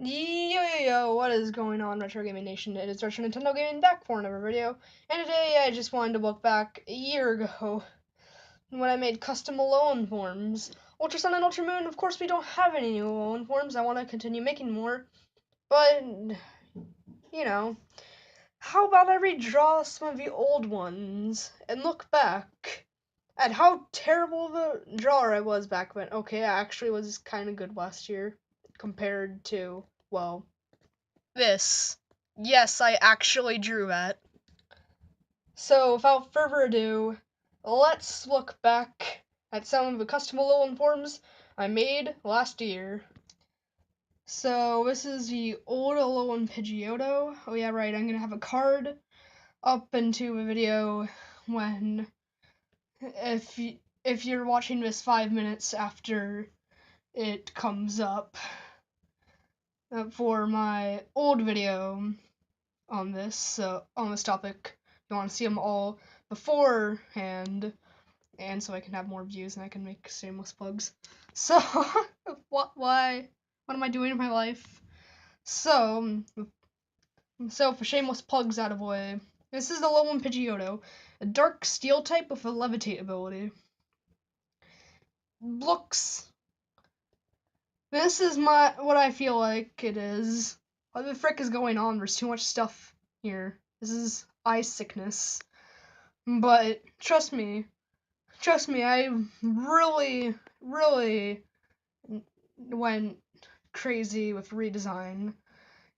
Yo, what is going on, Retro Gaming Nation? It is Retro Nintendo Gaming back for another video, and today I just wanted to look back a year ago when I made custom Alolan forms. Ultra Sun and Ultra Moon, of course we don't have any new Alolan forms. I want to continue making more, but, you know, how about I redraw some of the old ones and look back at how terrible of a drawer I was back then. Okay, I actually was kind of good last year compared to, well, this. Yes, I actually drew that. So, without further ado, let's look back at some of the custom Alolan forms I made last year. So, this is the old Alolan Pidgeotto. Oh yeah, right, I'm gonna have a card up into the video when, if you're watching this 5 minutes after it comes up, for my old video on this topic. You want to see them all beforehand, and so I can have more views and I can make shameless plugs. So what am I doing in my life? So for shameless plugs out of the way, this is the Alolan Pidgeotto, a dark steel type with a levitate ability. This is what I feel like it is. What the frick is going on? There's too much stuff here. This is eye sickness. But trust me, I really went crazy with redesign.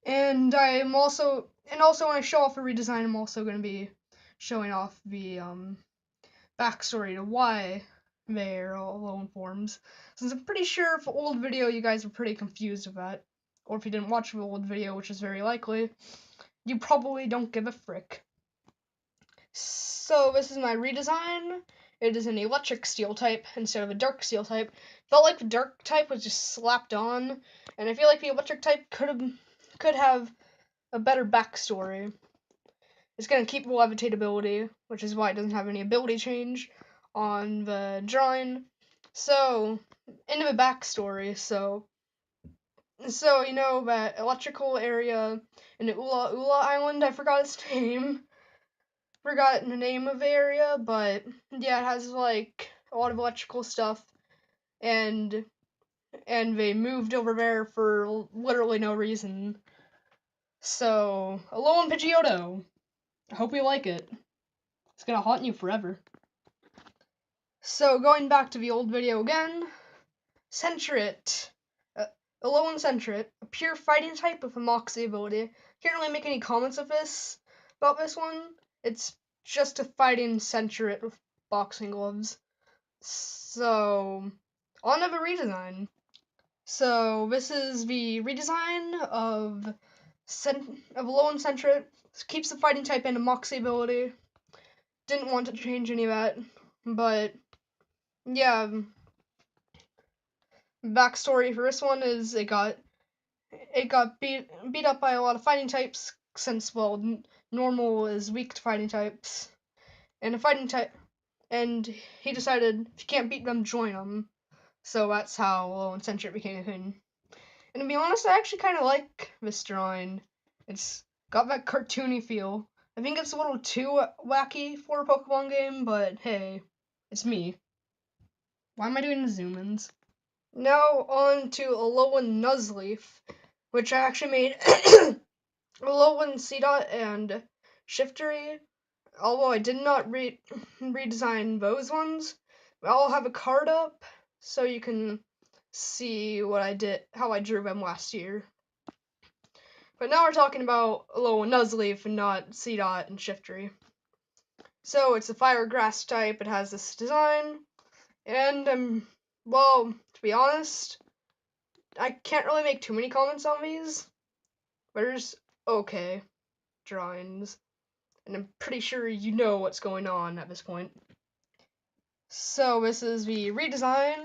And also when I show off a redesign, I'm also going to be showing off the backstory to why they're all Alolan forms. Since I'm pretty sure if the old video you guys were pretty confused with that, or if you didn't watch the old video, which is very likely, you probably don't give a frick. So this is my redesign. It is an electric steel type instead of a dark steel type. Felt like the dark type was just slapped on, and I feel like the electric type could have a better backstory. It's gonna keep the levitate ability, which is why it doesn't have any ability change on the drawing. So, into the backstory, so you know that electrical area in the Ula Island, I forgot its name. Forgot the name of the area, but yeah, it has like a lot of electrical stuff, and they moved over there for literally no reason. So, Alolan Pidgeotto. I hope you like it. It's gonna haunt you forever. So, going back to the old video again, Sentret. Alolan Sentret, a pure fighting type with a Moxie ability. Can't really make any comments about this one. It's just a fighting Sentret with boxing gloves. So, on to the redesign. So, this is the redesign of Alolan Sentret. Keeps the fighting type and a Moxie ability. Didn't want to change any of that, but yeah. Backstory for this one is it got beat up by a lot of fighting types since, well, normal is weak to fighting types, and and he decided if you can't beat them, join them. So that's how Alolan Sentret became a thing. And to be honest, I actually kind of like this drawing. It's got that cartoony feel. I think it's a little too wacky for a Pokemon game, but hey, it's me. Why am I doing the zoom-ins? Now on to Alolan Nuzleaf, which I actually made Alolan Seedot and Shiftery. Although I did not redesign those ones, I'll have a card up so you can see how I drew them last year. But now we're talking about Alolan Nuzleaf and not Seedot and Shiftery. So it's a fire grass type, it has this design, and well, to be honest, I can't really make too many comments on these. But they're just okay drawings, and I'm pretty sure you know what's going on at this point. So this is the redesign,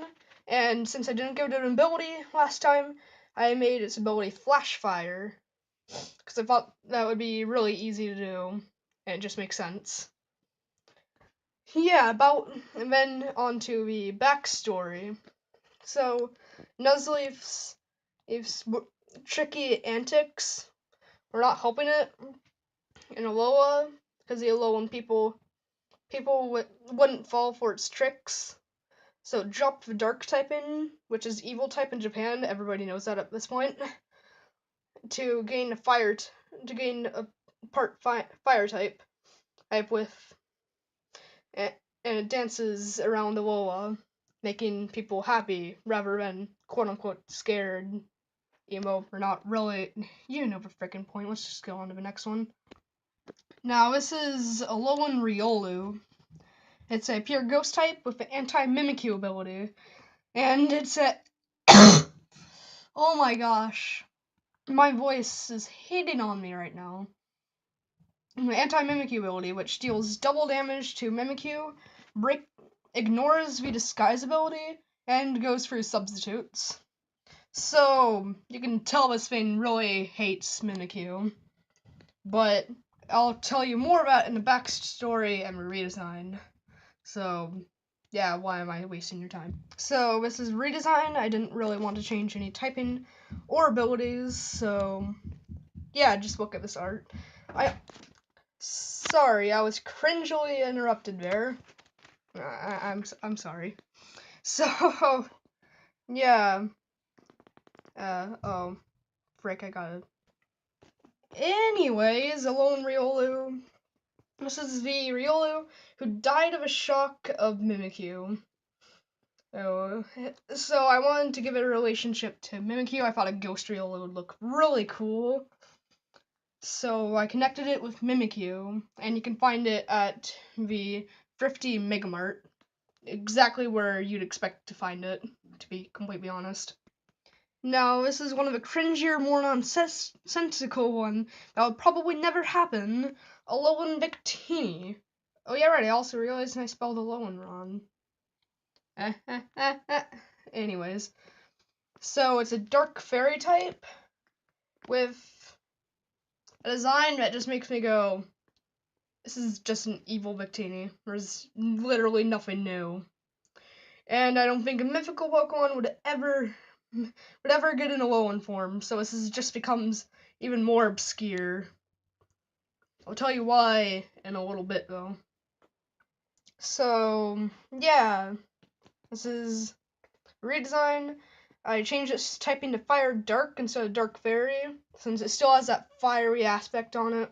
and since I didn't give it an ability last time, I made its ability Flash Fire, because I thought that would be really easy to do, and it just makes sense. Yeah, and then on to the backstory. So, Nuzleaf's tricky antics were not helping it in Alola, because the Alolan people wouldn't fall for its tricks. So it dropped the dark type in, which is evil type in Japan. Everybody knows that at this point. To gain a fire type with, and it dances around Alola, making people happy rather than quote unquote scared. Emo, or not really. You know the freaking point. Let's just go on to the next one. Now this is Alolan Riolu. It's a pure ghost type with an anti-Mimikyu ability. And it's a... Oh my gosh. My voice is hitting on me right now. The anti-Mimikyu ability, which deals double damage to Mimikyu, ignores the disguise ability, and goes through substitutes. So, you can tell this thing really hates Mimikyu. But I'll tell you more about it in the backstory and redesign. So, yeah, why am I wasting your time? So, this is redesign. I didn't really want to change any typing or abilities, so yeah, just look at this art. Sorry, I was cringily interrupted there. I'm sorry. So, yeah. Oh, frick, I got it. Anyways, Alolan Riolu. This is the Riolu who died of a shock of Mimikyu. So I wanted to give it a relationship to Mimikyu. I thought a Ghost Riolu would look really cool. So I connected it with Mimikyu, and you can find it at the Thrifty Megamart. Exactly where you'd expect to find it, to be completely honest. Now, this is one of the cringier, more nonsensical one that would probably never happen. Alolan Victini. Oh yeah, right, I also realized I spelled Alolan wrong. Anyways. So, it's a dark fairy type with a design that just makes me go, this is just an evil Victini. There's literally nothing new. And I don't think a mythical Pokemon would ever get in Alolan form, so this just becomes even more obscure. I'll tell you why in a little bit, though. So, yeah, this is redesign. I changed its typing to Fire Dark instead of Dark Fairy, since it still has that fiery aspect on it.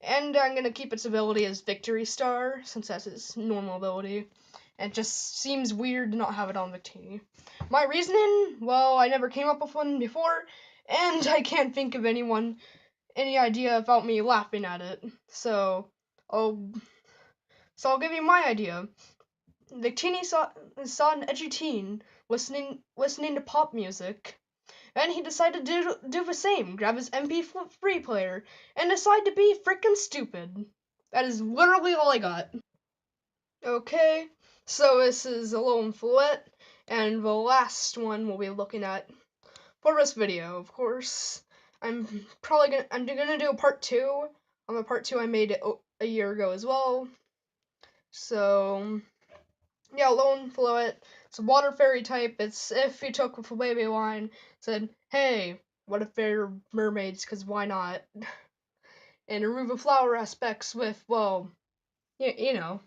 And I'm going to keep its ability as Victory Star, since that's its normal ability. It just seems weird to not have it on Victini. My reasoning? Well, I never came up with one before, and I can't think of any idea about me laughing at it. So I'll give you my idea. Victini saw an edgy teen listening to pop music, and he decided to do the same, grab his MP3 player, and decide to be freaking stupid. That is literally all I got. Okay, so this is Alolan Fluet, and the last one we'll be looking at for this video, of course. I'm gonna do a part 2 on the part 2 I made a year ago as well. So yeah, Alolan Fluet. It's a water fairy type. It's if you took with a baby line, said, hey, what if they're mermaids, cause why not? And remove the flower aspects with, well, you know,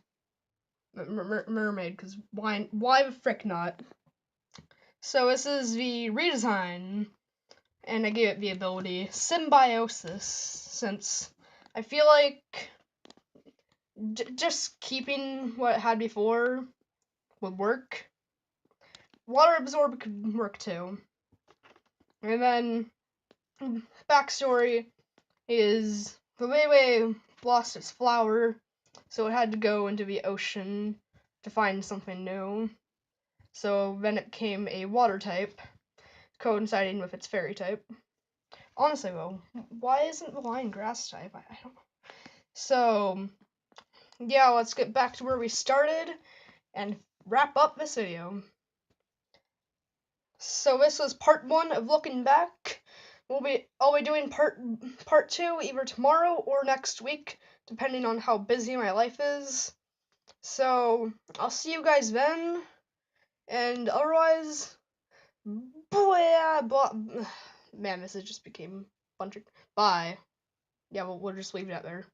mermaid, cause why the frick not? So this is the redesign, and I gave it the ability Symbiosis, since I feel like just keeping what it had before would work. Water Absorb could work too. And then, backstory is the Weiwei lost its flower, so it had to go into the ocean to find something new. So then it became a water type, coinciding with its fairy type. Honestly though, why isn't the lion grass type? I don't know. So, yeah, let's get back to where we started and wrap up this video. So this was part 1 of looking back. I'll be doing part 2 either tomorrow or next week, depending on how busy my life is. So I'll see you guys then, and otherwise, Mammoth just became a bunch of. Bye. Yeah, we'll just leave that there.